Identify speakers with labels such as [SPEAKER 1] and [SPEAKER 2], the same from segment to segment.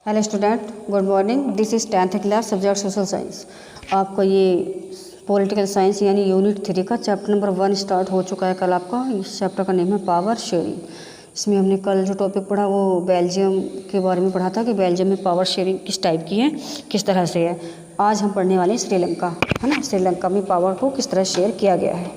[SPEAKER 1] Hello student, good morning. This is 10th class subject social science. आपका ये political science यानी unit 3 का chapter number 1 start हो चुका है कल आपका। इस चैप्टर का नेम है पावर शेयरिंग। इसमें हमने कल जो टॉपिक पढ़ा वो बेल्जियम के बारे में पढ़ा था कि बेल्जियम में पावर शेयरिंग किस टाइप की है, किस तरह से है। आज हम पढ़ने वाले हैं श्रीलंका, है ना। श्रीलंका में पावर को किस तरह शेयर किया गया है।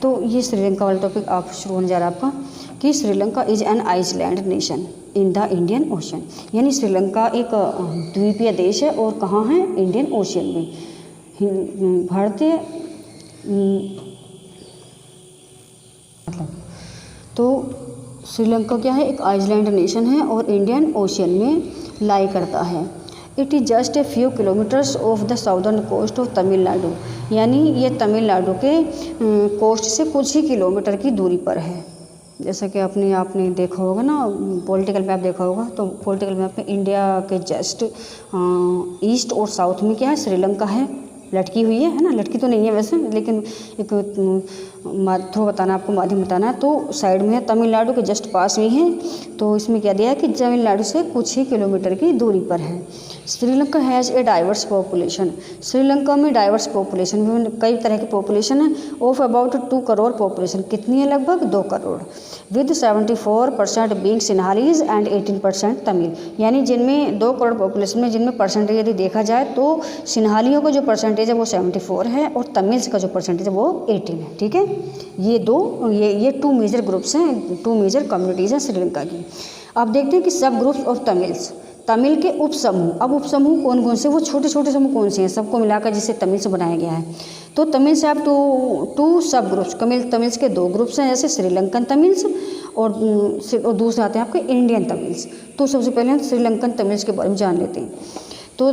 [SPEAKER 1] तो ये श्रीलंका वाला टॉपिक आप शुरू होने जा रहा है आपका कि Sri Lanka is an island nation in the Indian ocean. यानी श्रीलंका एक द्वीपीय देश है और कहाँ है, इंडियन ओशियन में, भारतीय मतलब। तो श्रीलंका क्या है, एक आइसलैंड नेशन है और इंडियन ओशियन में लाई करता है। It is just a few kilometers off the southern coast of Tamil Nadu. यानी ये तमिलनाडु के कोस्ट से कुछ ही किलोमीटर की दूरी पर है। जैसा कि आपने देखा होगा ना, पॉलिटिकल मैप देखा होगा, तो पॉलिटिकल मैप में इंडिया के जस्ट ईस्ट और साउथ में क्या है, श्रीलंका है, लटकी हुई है ना। लटकी तो नहीं है वैसे, लेकिन एक थ्रो बताना, आपको माध्यम बताना है। तो साइड में है, तमिलनाडु के जस्ट पास में है। तो इसमें क्या दिया है कि तमिलनाडु से कुछ ही किलोमीटर की दूरी पर है। Sri Lanka has a diverse population. Sri Lanka में डाइवर्स पॉपुलेशन में कई तरह की पॉपुलेशन है। ऑफ अबाउट 2 करोड़ पॉपुलेशन, कितनी है, लगभग 2 crore. With 74% being Sinhalese and 18% Tamil. यानी जिनमें 2 करोड़ पॉपुलेशन में जिनमें परसेंटेज यदि देखा जाए तो सिन्हालियों का जो परसेंटेज है वो 74 है और तमिल्स का जो परसेंटेज है वो 18 है। ठीक है, ये 2 मेजर ग्रुप्स हैं, 2 मेजर कम्युनिटीज़ हैं श्रीलंका की। अब देखते हैं कि सब ग्रुप्स ऑफ तमिल्स, तमिल के उपसमूह। अब उपसमूह कौन कौन से, वो छोटे छोटे समूह कौन से हैं, सबको मिलाकर जिसे तमिल से बनाया गया है। तो तमिल से आप टू सब ग्रुप्स, तमिल्स के 2 ग्रुप्स हैं, जैसे श्रीलंकन तमिल्स और दूसरे आते हैं आपके इंडियन तमिल्स। तो सबसे पहले हम श्रीलंकन तमिल्स के बारे में जान लेते हैं। तो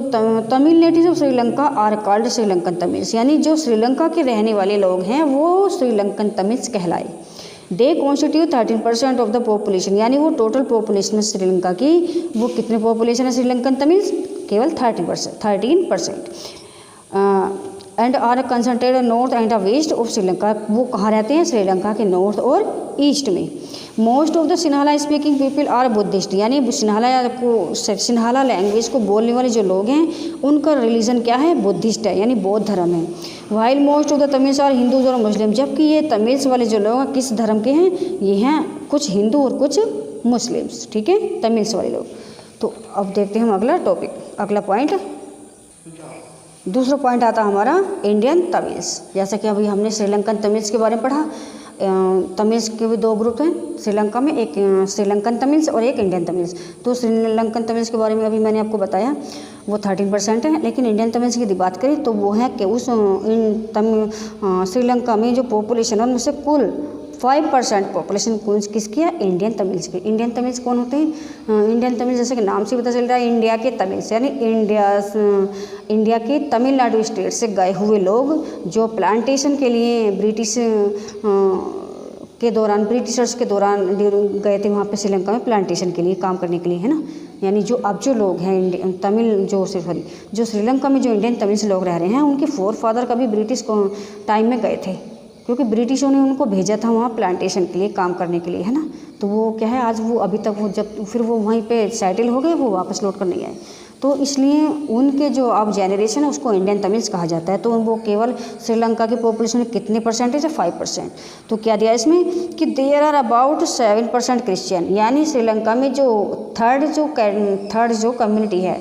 [SPEAKER 1] Tamil natives of Sri Lanka are called Sri Lankan Tamils. यानी जो श्रीलंका के रहने वाले लोग हैं वो श्रीलंकन तमिल्स कहलाए। They constitute 13% of the population. यानी वो टोटल पॉपुलेशन में श्रीलंका की वो कितने पॉपुलेशन है श्रीलंकन तमिल्स, केवल 13%। And are concentrated north and west of Sri Lanka. वो कहाँ रहते हैं, श्रीलंका के नॉर्थ और ईस्ट में। Most of the Sinhala speaking people are Buddhist. यानी सिन्हाला लैंग्वेज को बोलने वाले जो लोग हैं उनका रिलीजन क्या है, बुद्धिस्ट है, यानी बौद्ध धर्म है। While most of the Tamils are Hindus और मुस्लिम। जबकि ये तमिल्स वाले जो लोग हैं किस धर्म के हैं, ये हैं कुछ हिंदू और कुछ मुस्लिम्स। ठीक है, तमिल्स वाले लोग। तो अब देखते हैं हम अगला टॉपिक, अगला पॉइंट। दूसरा पॉइंट आता हमारा इंडियन तमिल्स। जैसा कि अभी हमने श्रीलंकन तमिल्स के बारे में पढ़ा। तमिल्स के भी 2 ग्रुप हैं श्रीलंका में, एक श्रीलंकन तमिल्स और एक इंडियन तमिल्स। तो श्रीलंकन तमिल्स के बारे में अभी मैंने आपको बताया, वो 13% है। लेकिन इंडियन तमिल्स की यदि बात करें तो वो है कि उस श्रीलंका में जो पॉपुलेशन है उनमें से कुल 5% पॉपुलेशन किसकी है, इंडियन तमिल्स की। इंडियन तमिल्स कौन होते हैं, इंडियन तमिल्स जैसे कि नाम से पता चल रहा है, इंडिया के तमिल्स, यानी इंडिया के तमिलनाडु स्टेट से गए हुए लोग जो प्लांटेशन के लिए ब्रिटिशर्स के दौरान गए थे वहाँ पे श्रीलंका में प्लांटेशन के लिए काम करने के लिए, है ना। यानी जो लोग हैं तमिल जो श्रीलंका में जो इंडियन तमिल्स लोग रह रहे हैं उनके फोरफादर कभी ब्रिटिश टाइम में गए थे, क्योंकि ब्रिटिशों ने उनको भेजा था वहाँ प्लांटेशन के लिए काम करने के लिए, है ना। तो वो क्या है, आज वो अभी तक वो जब फिर वो वहीं पे सेटल हो गए, वो वापस लौट कर नहीं आए। तो इसलिए उनके जो अब जनरेशन है उसको इंडियन तमिल्स कहा जाता है। तो वो केवल श्रीलंका की पॉपुलेशन में कितने परसेंटेज है, 5%। तो क्या दिया इसमें कि देयर आर अबाउट 7% क्रिश्चियन। यानी श्रीलंका में जो थर्ड जो कम्युनिटी है,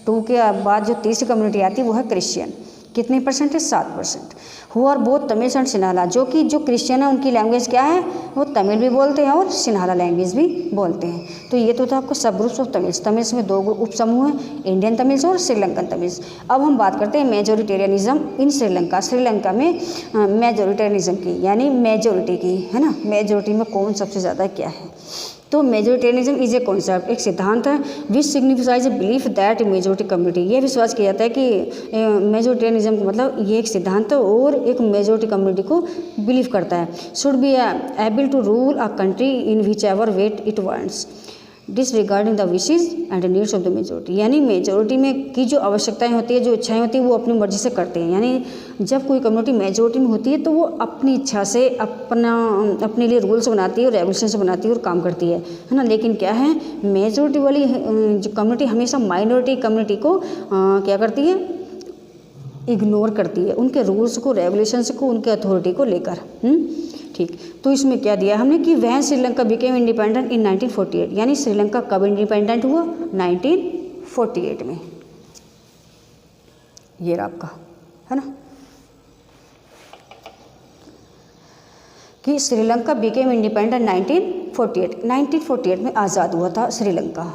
[SPEAKER 1] 2 के बाद जो तीसरी कम्युनिटी आती है वो है क्रिश्चियन। कितने परसेंट है, 7%। Who are both Tamils and Sinhala. जो क्रिश्चियन है उनकी लैंग्वेज क्या है, वो तमिल भी बोलते हैं और सिन्हाला लैंग्वेज भी बोलते हैं। तो ये तो था आपको सब ग्रुप्स ऑफ तमिल्स। तमिल्स में 2 उपसमूह हैं, इंडियन तमिल्स और श्रीलंकन तमिल्स। अब हम बात करते हैं मेजोरिटेरियनिज्म इन श्रीलंका। श्रीलंका में मेजोरिटेरियनिज्म की, यानी मेजोरिटी की, है ना। मेजोरिटी में कौन सबसे ज़्यादा क्या है। तो मेजोरिटेरियनिज्म इज ए कॉन्सेप्ट, एक सिद्धांत है, which signifies a belief that majority community. ये विश्वास किया जाता है कि मेजोरिटेरियनिज्म का मतलब ये एक सिद्धांत है और एक मेजोरिटी कम्युनिटी को बिलीव करता है। Should be able to rule a country in which ever way it wants. Disregarding the wishes and needs of the majority, यानी मेजोरिटी में की जो आवश्यकताएं होती है, जो इच्छाएं होती है, वो अपनी मर्जी से करते हैं। यानी जब कोई कम्युनिटी मेजोरिटी में होती है तो वो अपनी इच्छा से अपने लिए रूल्स बनाती है और रेगुलेशंस बनाती है और काम करती है ना। लेकिन क्या है, मेजोरिटी वाली जो कम्युनिटी हमेशा माइनॉरिटी कम्युनिटी को क्या करती है, इग्नोर करती है, उनके रूल्स को, रेगुलेशंस को, उनके अथॉरिटी को लेकर। ठीक, तो इसमें क्या दिया हमने कि वह श्रीलंका बिकेम इंडिपेंडेंट इन 1948, यानी श्रीलंका कब इंडिपेंडेंट हुआ, 1948 में। ये रहा आपका, है ना, कि श्रीलंका बिकेम इंडिपेंडेंट 1948 में आज़ाद हुआ था Sri Lanka.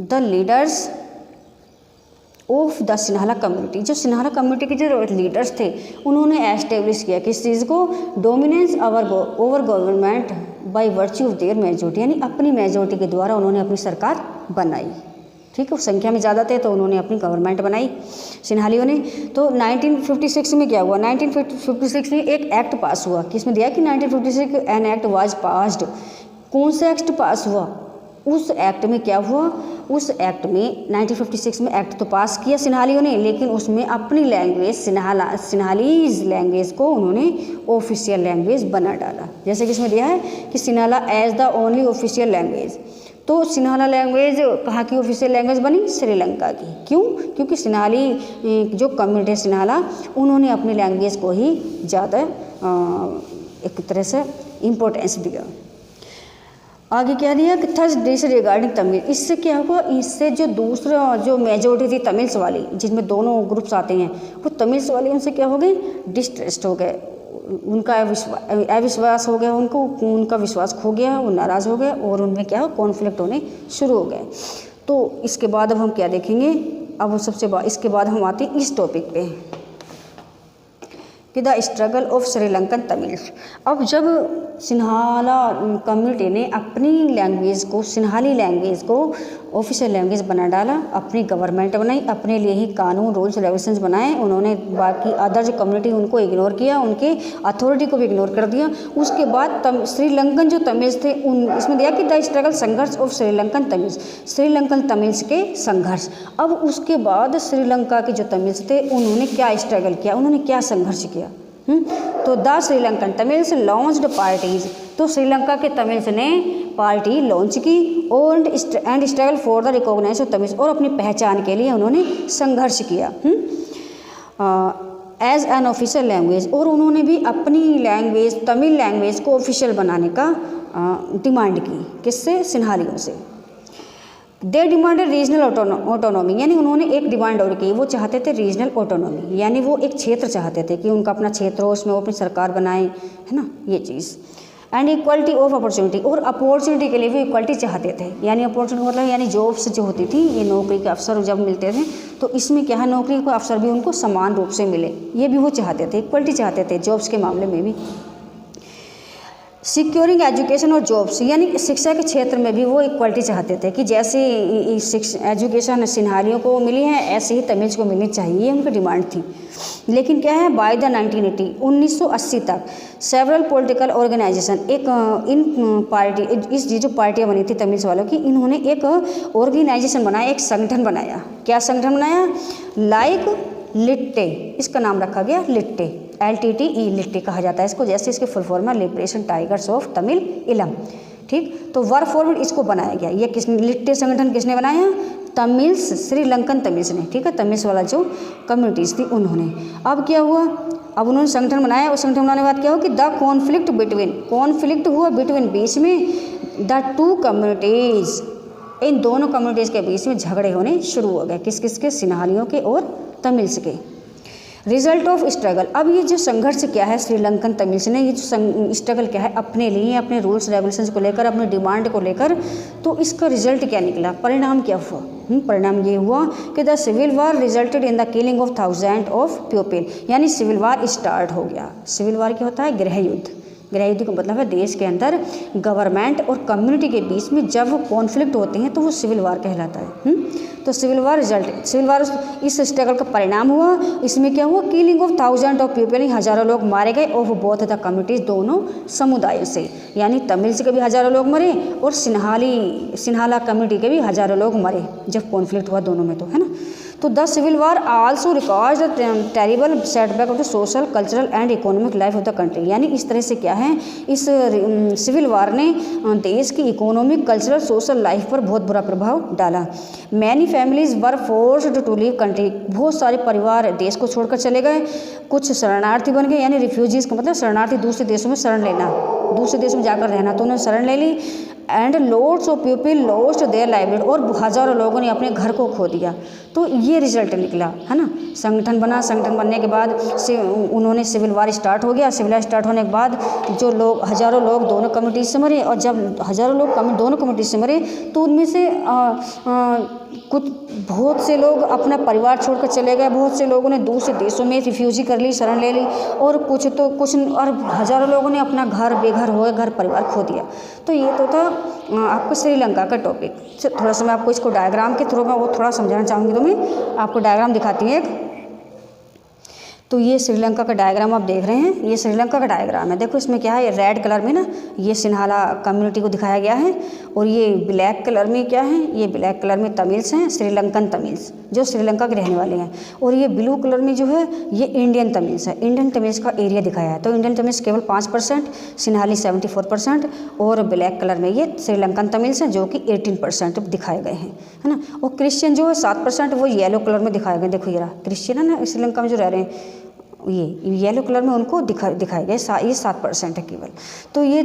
[SPEAKER 1] The leaders of the Sinhala community, जो सिन्हाला कम्युनिटी के जो लीडर्स थे उन्होंने एस्टेब्लिश किया किस चीज़ को, dominance over government by virtue of their majority, यानी अपनी मेजोरिटी के द्वारा उन्होंने अपनी सरकार बनाई। ठीक है, संख्या में ज़्यादा थे तो उन्होंने अपनी गवर्नमेंट बनाई सिन्हालियों ने। तो 1956 में क्या हुआ, 1956 में एक एक्ट पास हुआ, किसमें दिया कि 1956 एन एक्ट वाज पास्ड। कौन सा एक्ट पास हुआ, उस एक्ट में क्या हुआ, उस एक्ट में 1956 में एक्ट तो पास किया सिन्हालियों ने, लेकिन उसमें अपनी लैंग्वेज सिन्हालीज लैंग्वेज को उन्होंने ऑफिशियल लैंग्वेज बना डाला। जैसे कि इसमें दिया है कि Sinhala as the only official language, तो सिन्हाला लैंग्वेज कहाँ की ऑफिशियल लैंग्वेज बनी, श्रीलंका की। क्यों, क्योंकि सिन्हाली जो कम्युनिटी सिन्हाला उन्होंने अपनी लैंग्वेज को ही ज़्यादा एक तरह से इम्पोर्टेंस दिया। आगे क्या दिया कि थर्स डिसरिगार्डिंग तमिल, इससे क्या हुआ, इससे जो दूसरा जो मेजोरिटी थी तमिल्स वाली, जिसमें दोनों ग्रुप्स आते हैं, वो तमिल्स वाली उनसे क्या हो गई, डिस्ट्रेस्ड हो गए, उनका अविश्वास हो गया, उनका विश्वास खो गया, वो नाराज़ हो गए और उनमें क्या हो, कॉन्फ्लिक्ट होने शुरू हो गए। तो इसके बाद अब हम क्या देखेंगे, अब इसके बाद हम आते हैं इस टॉपिक पे कि the struggle of Sri Lankan Tamils. अब जब सिन्हाला कम्युनिटी ने अपनी लैंग्वेज को, सिन्हाली लैंग्वेज को ऑफिशियल लैंग्वेज बना डाला, अपनी गवर्नमेंट बनाई, अपने लिए ही कानून रूल्स रेगुलेशंस बनाए, उन्होंने बाकी अदर जो कम्युनिटी उनको इग्नोर किया, उनके अथॉरिटी को भी इग्नोर कर दिया। उसके बाद श्रीलंकन जो तमिल्स थे इसमें दिया कि द स्ट्रगल संघर्ष of Sri Lankan Tamils, Sri Lankan Tamils के संघर्ष। अब उसके बाद श्रीलंका के जो तमिल्स थे उन्होंने क्या स्ट्रगल किया, उन्होंने क्या संघर्ष किया। तो the Sri Lankan Tamils launched parties, तो श्रीलंका के तमिल्स ने पार्टी लॉन्च की और and struggle for the recognisation of Tamils, और अपनी पहचान के लिए उन्होंने संघर्ष किया एज एन ऑफिशियल लैंग्वेज, और उन्होंने भी अपनी लैंग्वेज तमिल लैंग्वेज को ऑफिशियल बनाने का डिमांड की, किससे, सिन्हालियों से। दे डिमांडेड रीजनल ऑटोनॉमी, यानी उन्होंने एक डिमांड और की, वो चाहते थे रीजनल ऑटोनॉमी, यानी वो एक क्षेत्र चाहते थे कि उनका अपना क्षेत्र हो, उसमें वो अपनी सरकार बनाए, है ना, ये चीज़। एंड इक्वलिटी ऑफ अपॉर्चुनिटी, और अपॉर्चुनिटी के लिए भी इक्वलिटी चाहते थे, यानी अपॉर्चुनिटी मतलब यानी जॉब्स जो होती थी, ये नौकरी के अवसर जब मिलते थे तो इसमें क्या है, नौकरी के अवसर भी उनको समान रूप से मिले, ये भी वो चाहते थे, इक्वलिटी चाहते थे जॉब्स के मामले में भी। सिक्योरिंग एजुकेशन और जॉब्स, यानी शिक्षा के क्षेत्र में भी वो इक्वलिटी चाहते थे कि जैसे एजुकेशन सिन्हालियों को मिली है ऐसे ही तमिल्स को मिलनी चाहिए, ये उनकी डिमांड थी। लेकिन क्या है, बाय द 1980 तक सेवरल पॉलिटिकल ऑर्गेनाइजेशन, एक इन पार्टी, इस जो पार्टियाँ बनी थी तमिल्स वालों की, इन्होंने एक ऑर्गेनाइजेशन बनाया, एक संगठन बनाया। क्या संगठन बनाया, लाइक लिट्टे, इसका नाम रखा गया लिट्टे, LTTE, लिट्टे कहा जाता है इसको, जैसे इसके फुल फॉर्म है लिबरेशन टाइगर्स ऑफ तमिल इलम। ठीक, तो वर्क फॉरवर्ड इसको बनाया गया। ये किसने, लिट्टे संगठन किसने बनाया, तमिल्स, श्रीलंकन तमिल्स ने। ठीक है, तमिल्स वाला जो कम्युनिटीज़ थी उन्होंने। अब क्या हुआ, अब उन्होंने संगठन बनाया, उस संगठन बनाने के बाद क्या हुआ कि द कॉन्फ्लिक्ट हुआ बिटवीन, बीच में, द टू कम्युनिटीज़, इन दोनों कम्युनिटीज़ के बीच में झगड़े होने शुरू हो गए, किस किस के, सिन्हालियों के और तमिल्स के। रिजल्ट ऑफ स्ट्रगल, अब ये जो संघर्ष क्या है श्रीलंकन तमिल्स ने, ये जो स्ट्रगल क्या है अपने लिए, अपने रूल्स रेगुलेशंस को लेकर, अपने डिमांड को लेकर, तो इसका रिजल्ट क्या निकला, परिणाम क्या हुआ। परिणाम ये हुआ कि the civil war resulted in the killing of 1000 of people, यानी सिविल वार स्टार्ट हो गया। सिविल वार क्या होता है, गृह युद्ध, गृह युद्ध का मतलब है देश के अंदर गवर्नमेंट और कम्युनिटी के बीच में जब कॉन्फ्लिक्ट होते हैं तो वो सिविल वार कहलाता है। तो civil war result, civil war इस स्ट्रगल का परिणाम हुआ। इसमें क्या हुआ, killing of thousand of people, हज़ारों लोग मारे गए ऑफ बोथ द कम्युनिटीज, दोनों समुदायों से, यानी तमिल्स के भी हज़ारों लोग मरे और सिन्हाला कम्युनिटी के भी हज़ारों लोग मरे जब कॉन्फ्लिक्ट हुआ दोनों में, तो है ना। तो the civil war also records the terrible setback of the social cultural and economic life of the country, यानी इस तरह से क्या है, इस सिविल वार ने देश की इकोनॉमिक कल्चरल सोशल लाइफ पर बहुत बुरा प्रभाव डाला। Many families were forced to leave country, बहुत सारे परिवार देश को छोड़कर चले गए, कुछ शरणार्थी बन गए, यानी रिफ्यूजीज का मतलब शरणार्थी, दूसरे देशों में शरण लेना, दूसरे देश में जाकर रहना, तो उन्होंने शरण ले ली। And lots of people lost their livelihood, और हज़ारों लोगों ने अपने घर को खो दिया। तो ये रिजल्ट निकला, है ना। संगठन बना, संगठन बनने के बाद उन्होंने सिविल वार स्टार्ट हो गया। सिविल वार स्टार्ट होने के बाद जो लोग, हज़ारों लोग दोनों कम्युनिटीज से मरे, और जब हज़ारों लोग दोनों कम्युनिटीज से मरे तो उनमें से कुछ बहुत से लोग अपना परिवार छोड़कर चले गए, बहुत से लोगों ने दूसरे देशों में रिफ्यूजी कर ली, शरण ले ली, और कुछ और हज़ारों लोगों ने अपना घर बेघर हो, घर परिवार खो दिया। तो ये तो था आपको श्रीलंका का टॉपिक। थोड़ा सा मैं आपको इसको डायग्राम के थ्रू मैं वो थोड़ा समझाना चाहूँगी, तो मैं आपको डायग्राम दिखाती हूँ एक। तो ये श्रीलंका का डायग्राम आप देख रहे हैं, ये श्रीलंका का डायग्राम है। देखो इसमें क्या है, ये रेड कलर में ना ये सिन्हाला कम्युनिटी को दिखाया गया है, और ये ब्लैक कलर में क्या है, ये ब्लैक कलर में तमिल्स हैं, श्रीलंकन तमिल्स जो श्रीलंका के रहने वाले हैं, और ये ब्लू कलर में जो है ये इंडियन तमिल्स है। इंडियन तमिल्स का एरिया दिखाया है, तो इंडियन तमिल्स केवल 5%, सिन्हाली 74%, और ब्लैक कलर में ये श्रीलंकन तमिल्स हैं जो कि 18% दिखाए गए हैं, है ना। और क्रिश्चियन जो है 7%, वो येलो कलर में दिखाए गए। देखो ये रहा क्रिश्चियन है ना, श्रीलंका में जो रह रहे हैं, ये येलो कलर में उनको दिखाए गए, ये 7% है केवल। तो ये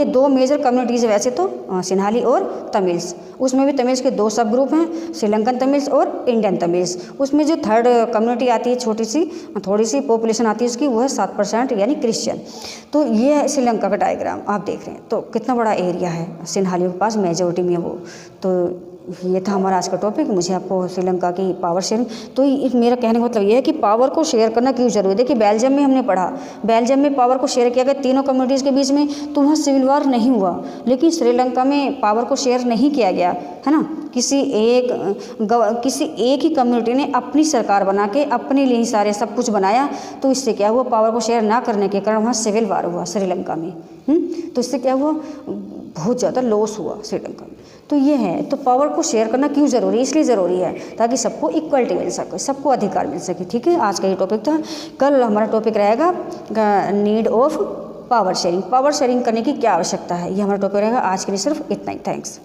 [SPEAKER 1] दो मेजर कम्युनिटीज़ है वैसे तो, सिन्हाली और तमिल्स। उसमें भी तमिल्स के 2 सब ग्रुप हैं, श्रीलंकन तमिल्स और इंडियन तमिल्स। उसमें जो थर्ड कम्युनिटी आती है, थोड़ी सी पॉपुलेशन आती है उसकी, वो है 7%, यानी क्रिश्चियन। तो ये है श्रीलंका का डायग्राम आप देख रहे हैं। तो कितना बड़ा एरिया है, सिन्हालियों के पास मेजोरिटी में वो। तो ये था हमारा आज का टॉपिक। मुझे आपको श्रीलंका की पावर शेयरिंग, तो मेरा कहने का मतलब ये है कि पावर को शेयर करना क्यों जरूरी है। कि बेल्जियम में हमने पढ़ा, बेल्जियम में पावर को शेयर किया गया तीनों कम्युनिटीज़ के बीच में, तो वहाँ सिविल वार नहीं हुआ। लेकिन श्रीलंका में पावर को शेयर नहीं किया गया, है ना। किसी एक ही कम्युनिटी ने अपनी सरकार बना के अपने लिए ही सारे सब कुछ बनाया, तो इससे क्या हुआ, पावर को शेयर ना करने के कारण वहाँ सिविल वार हुआ श्रीलंका में। तो इससे क्या हुआ, बहुत ज़्यादा लॉस हुआ श्रीलंका में। तो ये है, तो पावर को शेयर करना क्यों ज़रूरी है, इसलिए ज़रूरी है ताकि सबको इक्वलिटी मिल सके, सबको अधिकार मिल सके। ठीक है, आज का ये टॉपिक था। कल हमारा टॉपिक रहेगा need of power sharing, power sharing करने की क्या आवश्यकता है, ये हमारा टॉपिक रहेगा। आज के लिए सिर्फ इतना ही। थैंक्स।